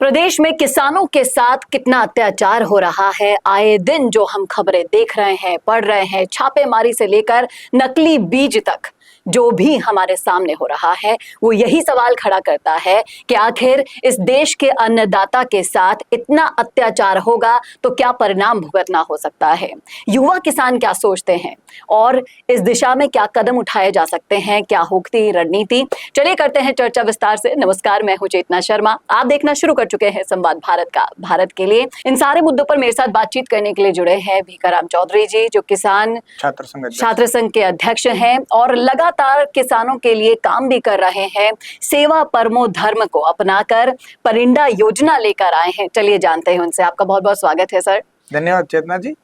प्रदेश में किसानों के साथ कितना अत्याचार हो रहा है, आए दिन जो हम खबरें देख रहे हैं, पढ़ रहे हैं, छापेमारी से लेकर नकली बीज तक जो भी हमारे सामने हो रहा है, वो यही सवाल खड़ा करता है कि आखिर इस देश के अन्नदाता के साथ इतना अत्याचार होगा तो क्या परिणाम भुगतना हो सकता है। युवा किसान क्या सोचते हैं और इस दिशा में क्या कदम उठाए जा सकते हैं, क्या होगी रणनीति। चलिए करते हैं चर्चा विस्तार से। नमस्कार, मैं हूं चेतना शर्मा। आप देखना शुरू कर चुके हैं संवाद भारत का। भारत के लिए इन सारे मुद्दों पर मेरे साथ बातचीत करने के लिए जुड़े हैं भीखाराम चौधरी जी, जो किसान छात्र संघ के अध्यक्ष हैं और लगातार किसानों के लिए काम भी कर रहे हैं। सेवा परमो धर्म को अपनाकर परिंदा योजना लेकर आए हैं। चलिए जानते हैं उनसे। आपका बहुत बहुत स्वागत है सर। धन्यवाद चेतना जी,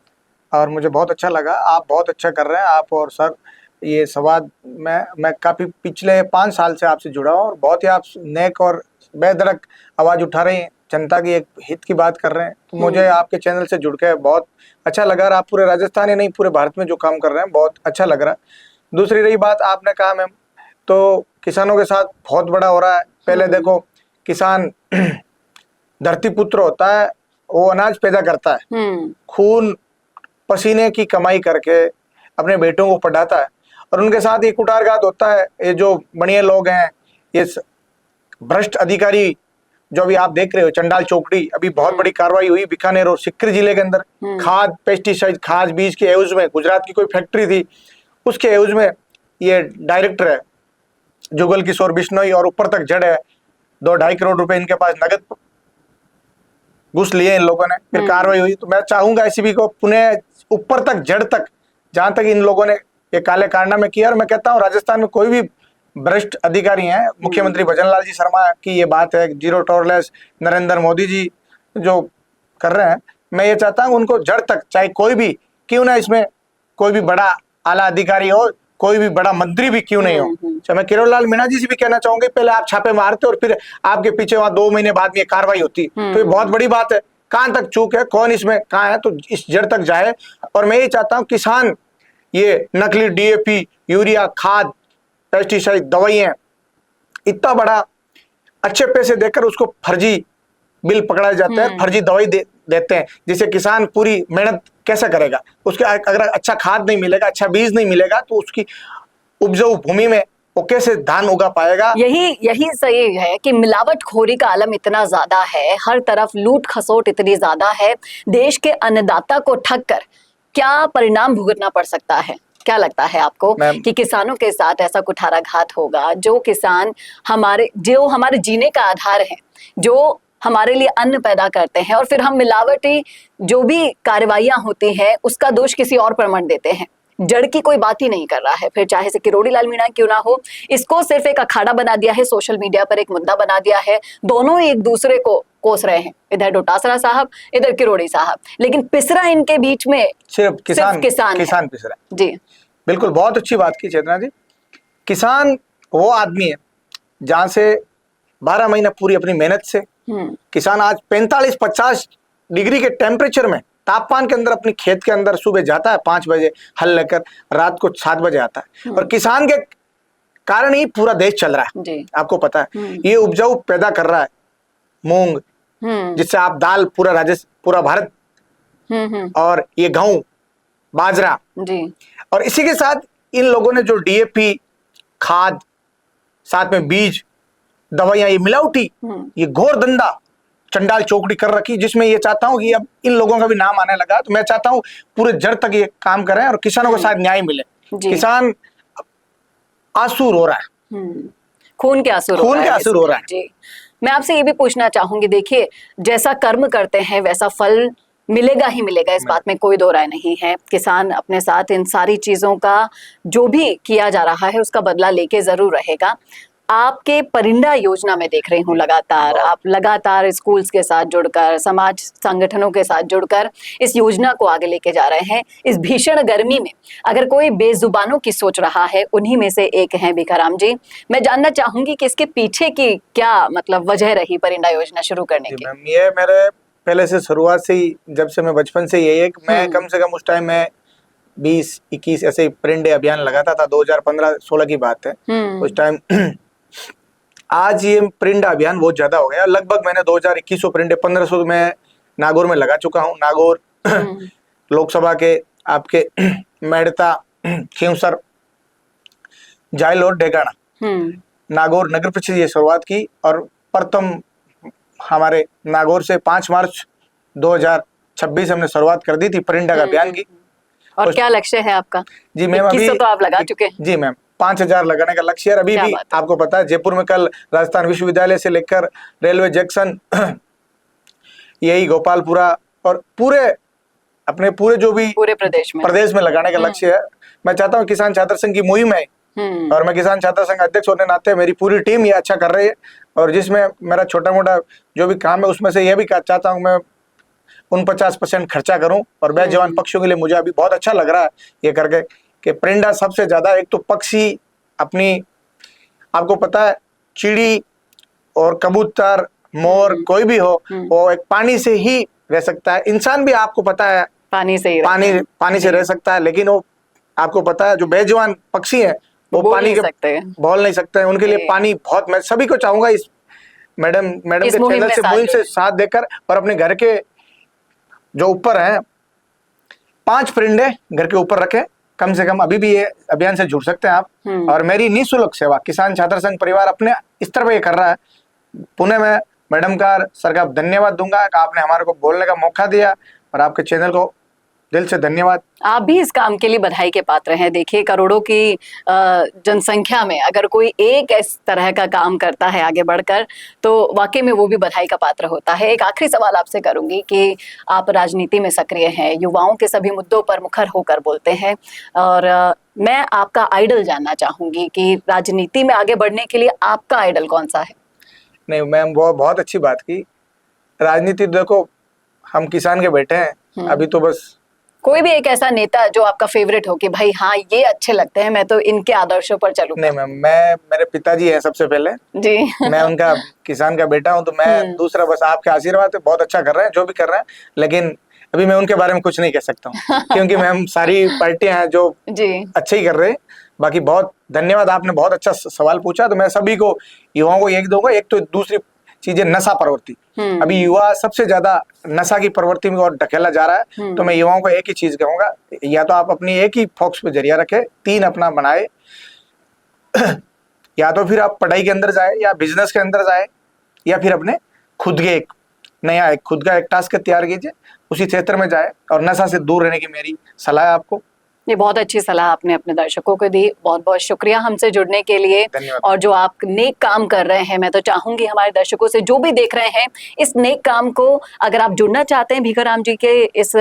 और मुझे बहुत अच्छा लगा, आप बहुत अच्छा कर रहे हैं। आप और सर ये संवाद मैं काफी पिछले 5 साल से आपसे जुड़ा हूँ और बहुत ही आप नेक और बेधड़क आवाज उठा रहे हैं, जनता की एक हित की बात कर रहे हैं। तो मुझे आपके चैनल से जुड़ के बहुत अच्छा लगा और आप पूरे राजस्थान ही नहीं पूरे भारत में जो काम कर रहे हैं बहुत अच्छा लग रहा है। दूसरी रही बात, आपने कहा मैम, तो किसानों के साथ बहुत बड़ा हो रहा है। पहले देखो, किसान धरती पुत्र होता है, वो अनाज पैदा करता है, खून पसीने की कमाई करके अपने बेटों को पढ़ाता है, और उनके साथ ये कुटारघात होता है। ये जो बढ़िया लोग हैं, ये भ्रष्ट अधिकारी जो अभी आप देख रहे हो, चंडाल चौकड़ी, अभी बहुत बड़ी कार्रवाई हुई बीकानेर और सिक्कर जिले के अंदर। खाद, पेस्टिसाइड, खाद बीज के एवज में गुजरात की कोई फैक्ट्री थी, उसके एवज में ये डायरेक्टर है जुगल किशोर बिश्नोई, और ऊपर तक जड़ है 2-2.5 करोड़ रुपए इनके पास नगद घुस लिए इन लोगों ने। फिर कार्रवाई हुई। तो मैं चाहूंगा एसीबी को पुनः ऊपर तक, जड़ तक, जहां तक इन लोगों ने ये काले कारनामे किया। और मैं कहता हूँ राजस्थान में कोई भी भ्रष्ट अधिकारी हैं, मुख्यमंत्री भजनलाल जी शर्मा की ये बात है, जीरो टॉलरेंस नरेंद्र मोदी जी जो कर रहे हैं, मैं ये चाहता हूँ उनको जड़ तक, चाहे कोई भी क्यों ना इसमें कोई भी बड़ा आला अधिकारी हो, कोई भी बड़ा मंत्री भी क्यों नहीं हो। तो मैं किरोड़ लाल मीणा जी से भी कहना चाहूंगी, पहले आप छापे मारते और फिर आपके पीछे वहां 2 महीने बाद में ये कार्रवाई होती, तो ये बहुत बड़ी बात है। कहां तक चूक है, कौन इसमें कहां है, तो इस जड़ तक जाए। और मैं ये चाहता हूँ किसान ये नकली डीएपी, यूरिया, खाद, पेस्टिसाइड, दवाइयां, इतना बड़ा अच्छे पैसे देकर उसको फर्जी बिल पकड़ाया जाता है, फर्जी दवाई देते हैं, जिससे किसान पूरी मेहनत कैसे करेगा। उसके अगर अच्छा खाद नहीं मिलेगा, अच्छा बीज नहीं मिलेगा, तो उसकी उपजाऊ भूमि में वो कैसे धान उगा पाएगा। यही सही है कि मिलावटखोरी का आलम इतना ज्यादा है, हर तरफ लूट खसोट इतनी ज्यादा है। देश के अन्नदाता को ठग कर क्या परिणाम भुगतना पड़ सकता है? क्या लगता है आपको कि किसानों के साथ ऐसा कुठाराघात होगा? जो किसान हमारे जीने का आधार है, जो हमारे लिए अन्न पैदा करते हैं, और फिर हम मिलावटी जो भी कार्रवाइयां होती हैं उसका दोष किसी और पर मढ़ देते हैं। जड़ की कोई बात ही नहीं कर रहा है, फिर चाहे से किरोड़ी लाल मीणा क्यों ना हो। इसको सिर्फ एक अखाड़ा बना दिया है, सोशल मीडिया पर एक मुद्दा बना दिया है। दोनों एक दूसरे को कोस रहे हैं, इधर डोटासरा साहब, इधर किरोड़ी साहब, लेकिन पिसरा इनके बीच में सिर्फ किसान पिसरा। जी बिल्कुल, बहुत अच्छी बात की चेतना जी। किसान वो आदमी है जहां से 12 महीना पूरी अपनी मेहनत से किसान आज 45-50 डिग्री के टेम्परेचर में, तापमान के अंदर, अपनी खेत के अंदर सुबह जाता है 5 बजे हल लेकर, रात को 7 बजे आता है। और किसान के कारण ही पूरा देश चल रहा है, आपको पता है। ये उपजाऊ पैदा कर रहा है मूंग, जिससे आप दाल पूरा भारत, और ये गेहूं, बाजरा जी। और इसी के साथ इन लोगों ने जो डीएपी, खाद, साथ में बीज, दवाइयां, ये मिलावटी, ये घोर धंधा चंडाल चौकड़ी कर रखी, जिसमें ये चाहता हूं कि अब इन लोगों का भी नाम आने लगा। तो मैं चाहता हूं पूरे जड़ तक ये काम करें और किसानों को शायद न्याय मिले। किसान आंसू रो रहा है, खून के आंसू रो रहा है जी। मैं आपसे ये भी पूछना चाहूंगी, देखिए जैसा कर्म करते हैं वैसा फल मिलेगा ही मिलेगा, इस बात में कोई दो राय नहीं है। किसान अपने साथ इन सारी चीजों का जो भी किया जा रहा है उसका बदला लेके जरूर रहेगा। आपके परिंदा योजना में देख रही हूँ लगातार आप लगातार स्कूल्स के साथ जुड़कर, समाज संगठनों के साथ जुड़कर इस योजना को आगे लेके जा रहे हैं। इस भीषण गर्मी में अगर कोई बेजुबानों की सोच रहा है, उन्हीं में से एक हैं भीखाराम जी। मैं जानना चाहूंगी कि इसके पीछे की क्या मतलब वजह रही परिंदा योजना शुरू करने की? मैम, ये मेरे पहले से शुरुआत से ही, जब से मैं बचपन से यही है कि मैं कम से कम उस टाइम में 20-21 ऐसे परिंदे अभियान लगाता था। 2015-16 की बात है। उस टाइम आज ये प्रिंट अभियान बहुत ज्यादा हो गया। लगभग मैंने 2100 प्रिंट 1500 में नागौर में लगा चुका हूँ। नागौर लोकसभा के आपके मेड़ता, खींवसर, जायल और डेगाना, नागौर नगर परिषद ये शुरुआत की। और प्रथम हमारे नागौर से 5 मार्च 2026 हमने शुरुआत कर दी थी प्रिंट अभियान की। और क्या लक्ष्य है आपका? जी मैम, अभी तो आप लगा चुके हैं। जी मैम, 5000 लगाने का लक्ष्य है। अभी भी आपको पता है जयपुर में कल राजस्थान विश्वविद्यालय से लेकर रेलवे जंक्शन, यही गोपालपुरा और पूरे अपने पूरे जो भी पूरे प्रदेश में लगाने का लक्ष्य है। मैं चाहता हूँ किसान छात्र संघ की मुहिम है और मैं किसान छात्र संघ अध्यक्ष होने नाते मेरी पूरी टीम ये अच्छा कर रही है। और जिसमें मेरा छोटा मोटा जो भी काम है उसमें से यह भी चाहता हूँ मैं 49% खर्चा करूं। और बेजवान पक्षियों के लिए मुझे अभी बहुत अच्छा लग रहा है ये करके कि परिंदा सबसे ज्यादा, एक तो पक्षी अपनी, आपको पता है चिड़ी और कबूतर, मोर, कोई भी हो वो एक पानी से ही रह सकता है। इंसान भी आपको पता है पानी से रह सकता है, लेकिन वो आपको पता है जो बेजवान पक्षी है वो पानी के बोल नहीं सकते हैं। उनके लिए पानी बहुत, मैं सभी को चाहूंगा इस मैडम के चैनल से मुहिम से साथ देकर और अपने घर के जो ऊपर है 5 परिंदे घर के ऊपर रखें कम से कम। अभी भी ये अभियान से जुड़ सकते हैं आप। और मेरी निःशुल्क सेवा किसान छात्र संघ परिवार अपने स्तर पर ये कर रहा है। पुनः मैं मैडम का सर का धन्यवाद दूंगा कि आपने हमारे को बोलने का मौका दिया और आपके चैनल को दिल से धन्यवाद। आप भी इस काम के लिए बधाई के पात्र हैं। देखिए करोड़ों की जनसंख्या में अगर कोई एक इस तरह का काम करता है आगे बढ़कर, तो वाकई में वो भी बधाई का पात्र होता है। एक आखिरी सवाल आपसे करूंगी कि आप राजनीति में सक्रिय हैं, युवाओं के सभी मुद्दों पर मुखर होकर बोलते हैं और मैं आपका आइडल जानना चाहूंगी कि राजनीति में आगे बढ़ने के लिए आपका आइडल कौन सा है? नहीं मैम, वो बहुत अच्छी बात की। राजनीति देखो, हम किसान के बेटे हैं। अभी तो बस कोई भी एक ऐसा नेता जो आपका फेवरेट हो कि भाई हाँ ये अच्छे लगते हैं, मैं तो इनके आदर्शों पर चलूंगा। नहीं मैम, मैं मेरे पिताजी हैं सबसे पहले जी। मैं उनका किसान का बेटा हूं, तो मैं दूसरा बस आपके आशीर्वाद है, बहुत अच्छा कर रहे हैं जो भी कर रहे हैं। लेकिन अभी मैं उनके बारे में कुछ नहीं कह सकता हूँ क्योंकि मैम सारी पार्टियां हैं जो अच्छे ही कर रहे हैं। बाकी बहुत धन्यवाद, आपने बहुत अच्छा सवाल पूछा। तो मैं सभी को, युवाओं को यही दूंगा, एक तो दूसरी चीजें नशा प्रवृत्ति, अभी युवा सबसे ज्यादा नशा की प्रवृत्ति में और ढकेला जा रहा है। तो मैं युवाओं को एक ही चीज कहूंगा, या तो आप अपनी एक ही फोकस पे जरिया रखें, 3 अपना बनाए या तो फिर आप पढ़ाई के अंदर जाए या बिजनेस के अंदर जाए या फिर अपने खुद के खुद का एक टास्क तैयार कीजिए, उसी क्षेत्र में जाए और नशा से दूर रहने की मेरी सलाह है आपको। ये बहुत अच्छी सलाह आपने अपने दर्शकों को दी। बहुत बहुत शुक्रिया हमसे जुड़ने के लिए। और जो आप नेक काम कर रहे हैं, मैं तो चाहूंगी हमारे दर्शकों से जो भी देख रहे हैं, इस नेक काम को अगर आप जुड़ना चाहते हैं भीखाराम जी के इस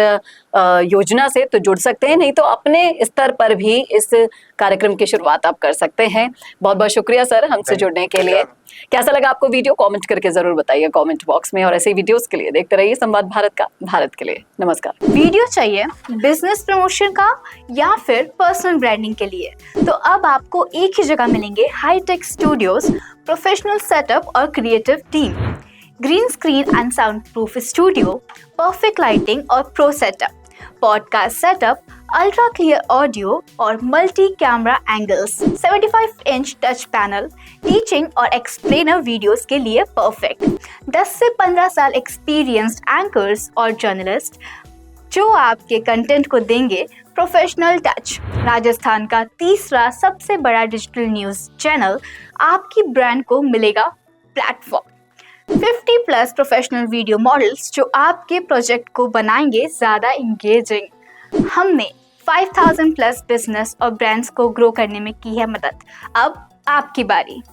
योजना से तो जुड़ सकते हैं, नहीं तो अपने स्तर पर भी इस कार्यक्रम की शुरुआत आप कर सकते हैं। बहुत बहुत शुक्रिया सर हमसे जुड़ने के लिए। कैसा लगा आपको वीडियो, कमेंट करके जरूर बताइए कमेंट बॉक्स में। और ऐसे वीडियोस के लिए देखते रहिए संवाद भारत का, भारत के लिए नमस्कार। वीडियो चाहिए बिजनेस प्रमोशन का या फिर पर्सनल ब्रांडिंग के लिए, तो अब आपको एक ही जगह मिलेंगे हाईटेक स्टूडियोज, प्रोफेशनल सेटअप और creative team, green screen and sound proof studio, perfect lighting और pro setup, podcast setup, ultra clear audio और multi camera angles, 75 inch touch panel, teaching और एक्सप्लेनर वीडियोस के लिए परफेक्ट, 10 से 15 साल experienced anchors और journalist जो आपके कंटेंट को देंगे प्रोफेशनल टच। राजस्थान का तीसरा सबसे बड़ा डिजिटल न्यूज़ चैनल आपकी ब्रांड को मिलेगा प्लेटफॉर्म। 50+ प्रोफेशनल वीडियो मॉडल्स जो आपके प्रोजेक्ट को बनाएंगे ज़्यादा इंगेजिंग। हमने 5000+ बिजनेस और ब्रांड्स को ग्रो करने में की है मदद। अब आपकी बारी।